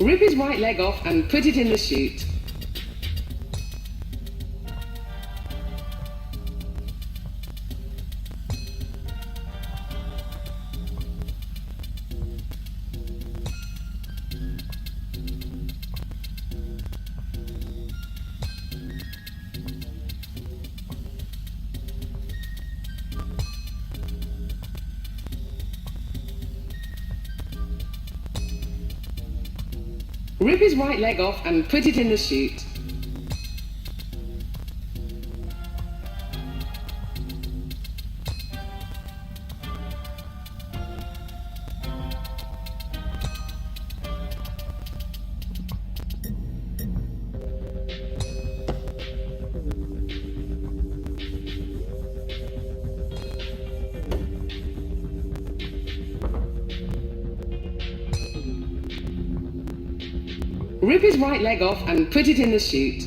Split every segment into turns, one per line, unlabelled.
Rip his right leg off and put it in the chute. Rip his right leg off and put it in the chute. Rip his right leg off and put it in the chute.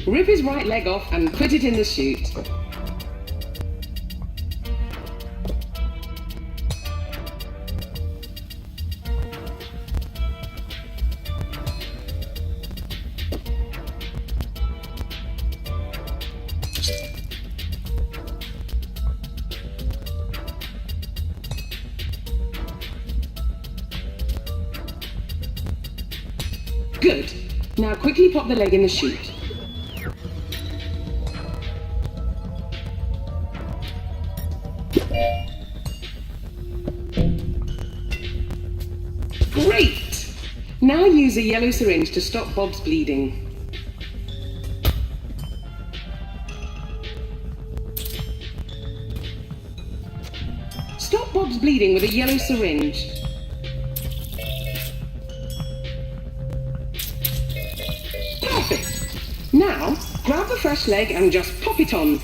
Rip his right leg off and put it in the chute. Good. Now quickly pop the leg in the chute. Great! Now use a yellow syringe to stop Bob's bleeding. Stop Bob's bleeding with a yellow syringe. Perfect! Now, grab the fresh leg and just pop it on.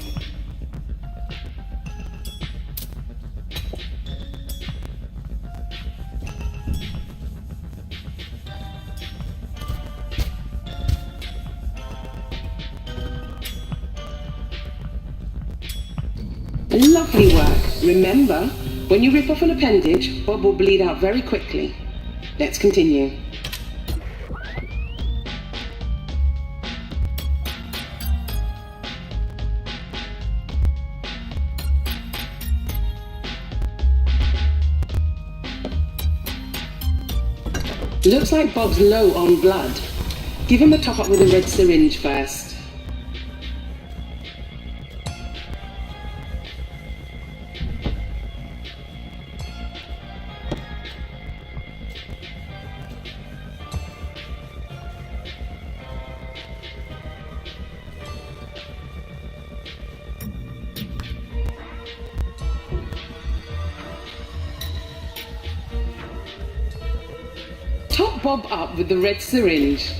Lovely work. Remember, when you rip off an appendage, Bob will bleed out very quickly. Let's continue. Looks like Bob's low on blood. Give him a top up with a red syringe first. Top Bob up with the red syringe.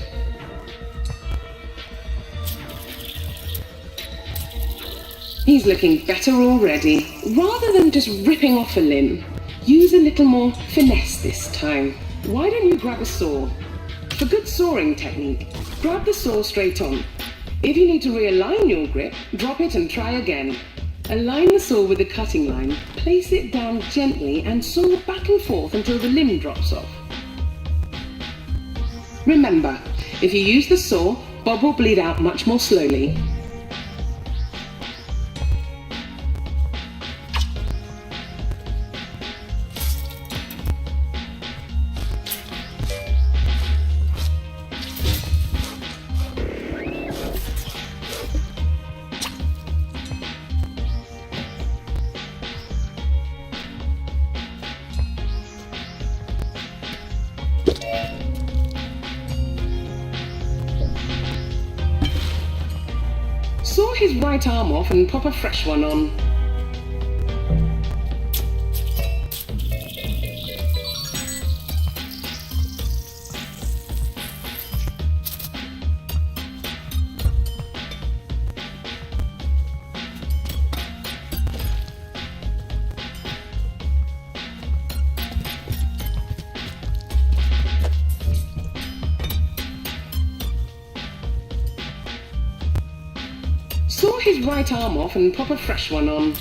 He's looking better already. Rather than just ripping off a limb, use a little more finesse this time. Why don't you grab a saw? For good sawing technique, grab the saw straight on. If you need to realign your grip, drop it and try again. Align the saw with the cutting line, place it down gently and saw back and forth until the limb drops off. Remember, if you use the saw, Bob will bleed out much more slowly. Saw his right arm off and pop a fresh one on. his right arm off and pop a fresh one on.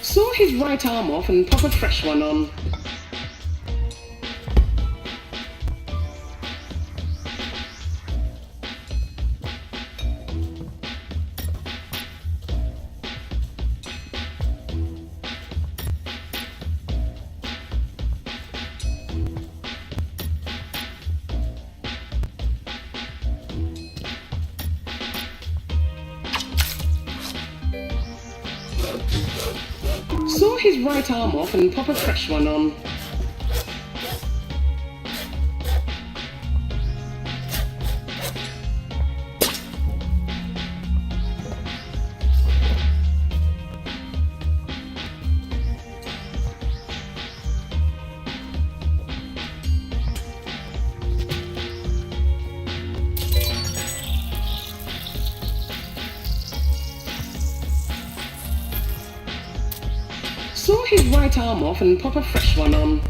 Saw his right arm off and pop a fresh one on. Saw his right arm off and pop a fresh one on. Saw his right arm off and pop a fresh one on.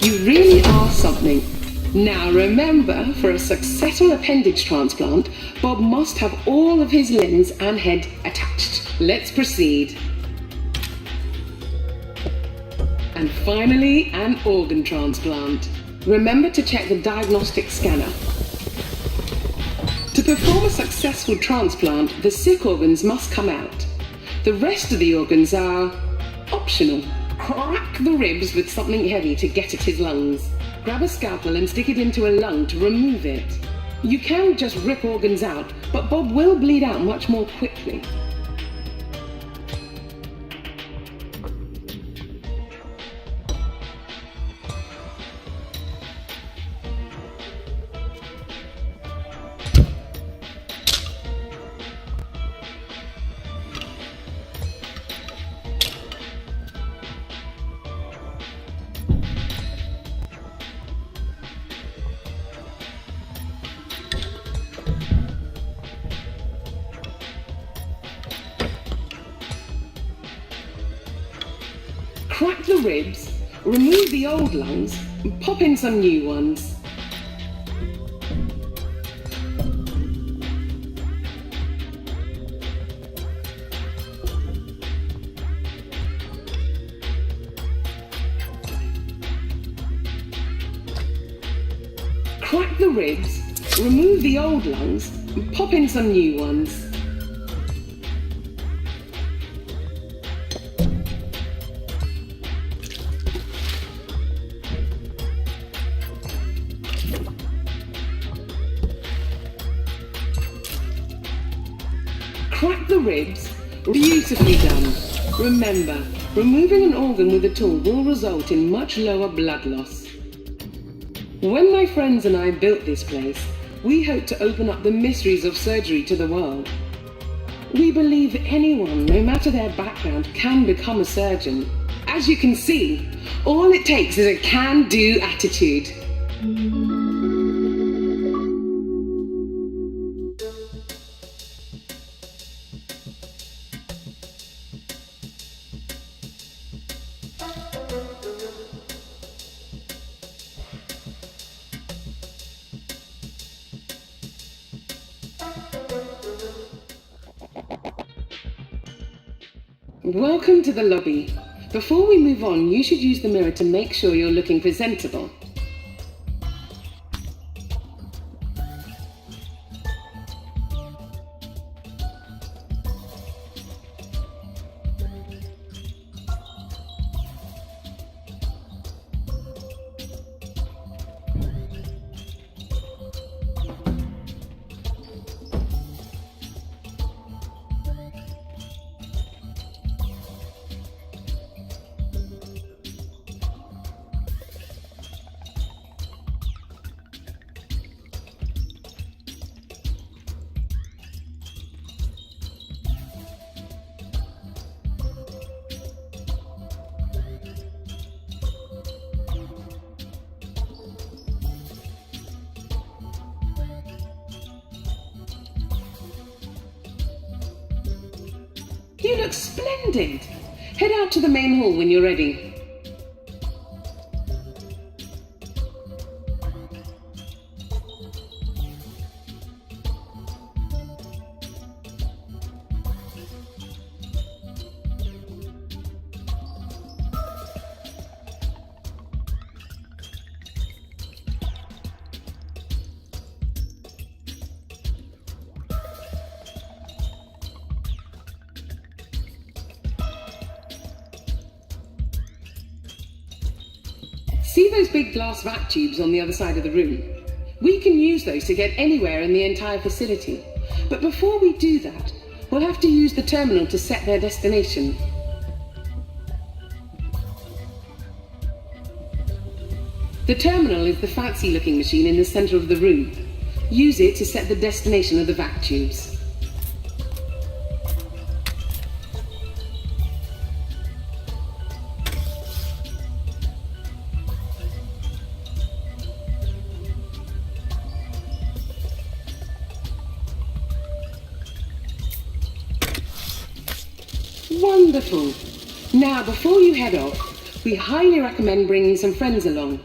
You really are something. Now remember, for a successful appendage transplant, Bob must have all of his limbs and head attached. Let's proceed. And finally, an organ transplant. Remember to check the diagnostic scanner. To perform a successful transplant, the sick organs must come out. The rest of the organs are optional. Crack the ribs with something heavy to get at his lungs. Grab a scalpel and stick it into a lung to remove it. You can just rip organs out, but Bob will bleed out much more quickly. Crack the ribs, remove the old lungs, and pop in some new ones. Crack the ribs, remove the old lungs, and pop in some new ones. Crack the ribs. Beautifully done. Remember, removing an organ with a tool will result in much lower blood loss. When my friends and I built this place, we hoped to open up the mysteries of surgery to the world. We believe anyone, no matter their background, can become a surgeon. As you can see, all it takes is a can-do attitude. Welcome to the lobby. Before we move on, you should use the mirror to make sure you're looking presentable. You look splendid. Head out to the main hall when you're ready. See those big glass vac tubes on the other side of the room? We can use those to get anywhere in the entire facility. But before we do that, we'll have to use the terminal to set their destination. The terminal is the fancy-looking machine in the center of the room. Use it to set the destination of the vac tubes. Wonderful. Now, before you head off, we highly recommend bringing some friends along.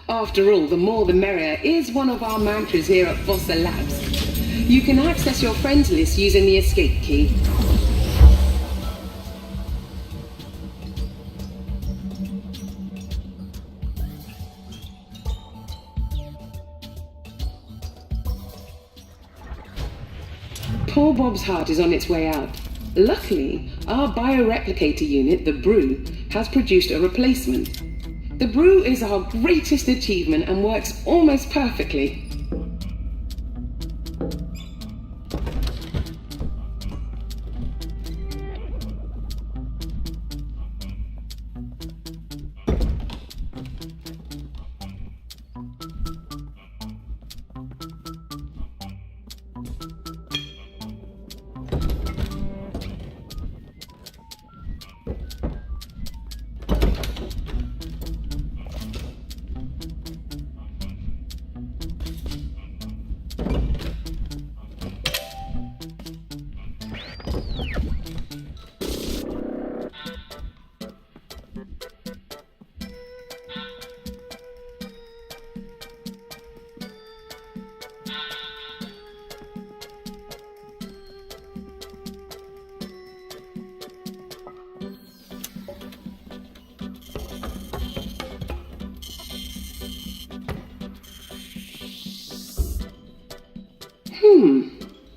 After all, the more the merrier is one of our mantras here at Foster Labs. You can access your friends list using the escape key. Poor Bob's heart is on its way out. Luckily, our bioreplicator unit, the Brew, has produced a replacement. The Brew is our greatest achievement and works almost perfectly.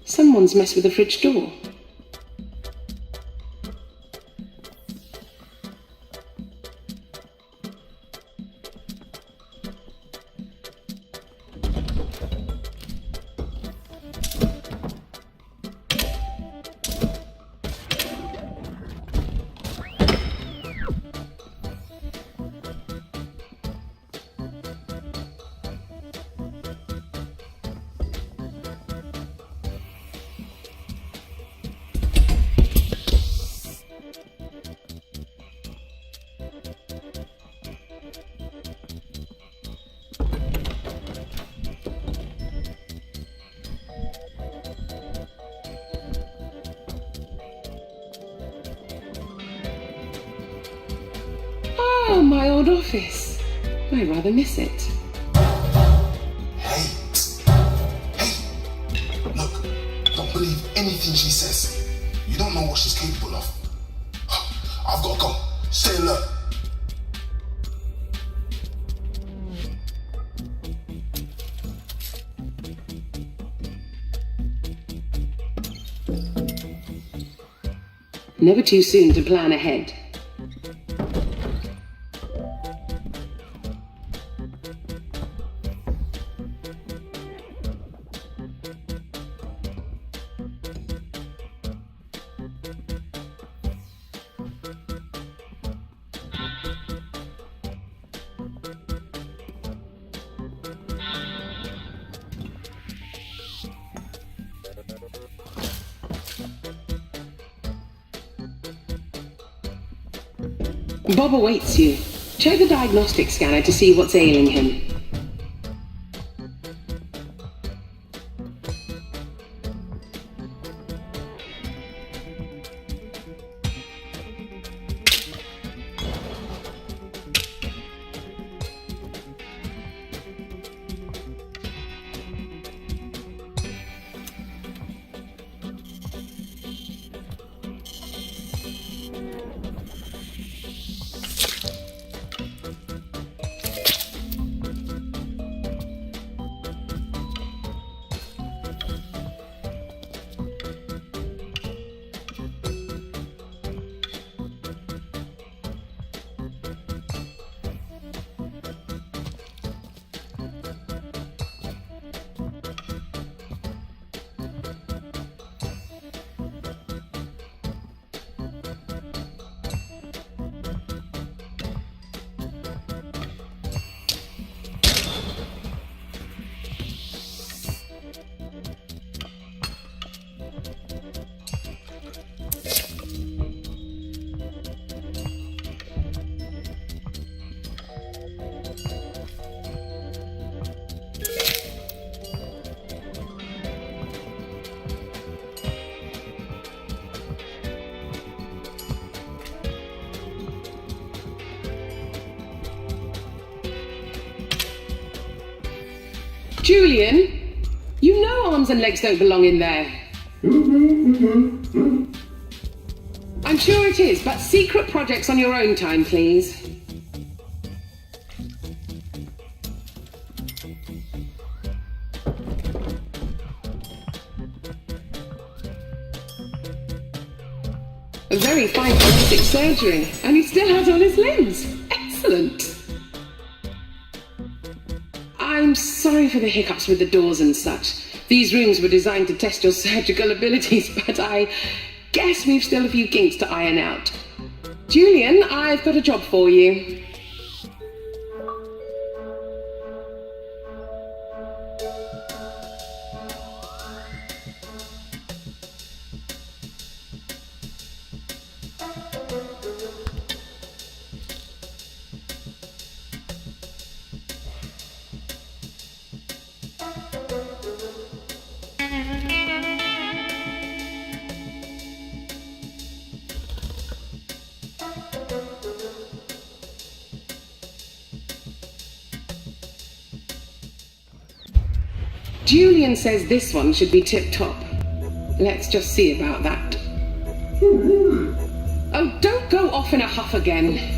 Someone's messed with the fridge door. Oh, my old office. I rather miss it.
Hey! Look, don't believe anything she says. You don't know what she's capable of. I've got to go. Stay alert.
Never too soon to plan ahead. Bob awaits you. Check the diagnostic scanner to see what's ailing him. Julian, you know arms and legs don't belong in there. I'm sure it is, but secret projects on your own time, please. A very fine forensic surgery, and he still has all his limbs. Excellent. I'm sorry for the hiccups with the doors and such. These rooms were designed to test your surgical abilities, but I guess we've still a few kinks to iron out. Julian, I've got a job for you. Julian says this one should be tip-top. Let's just see about that. Oh, don't go off in a huff again.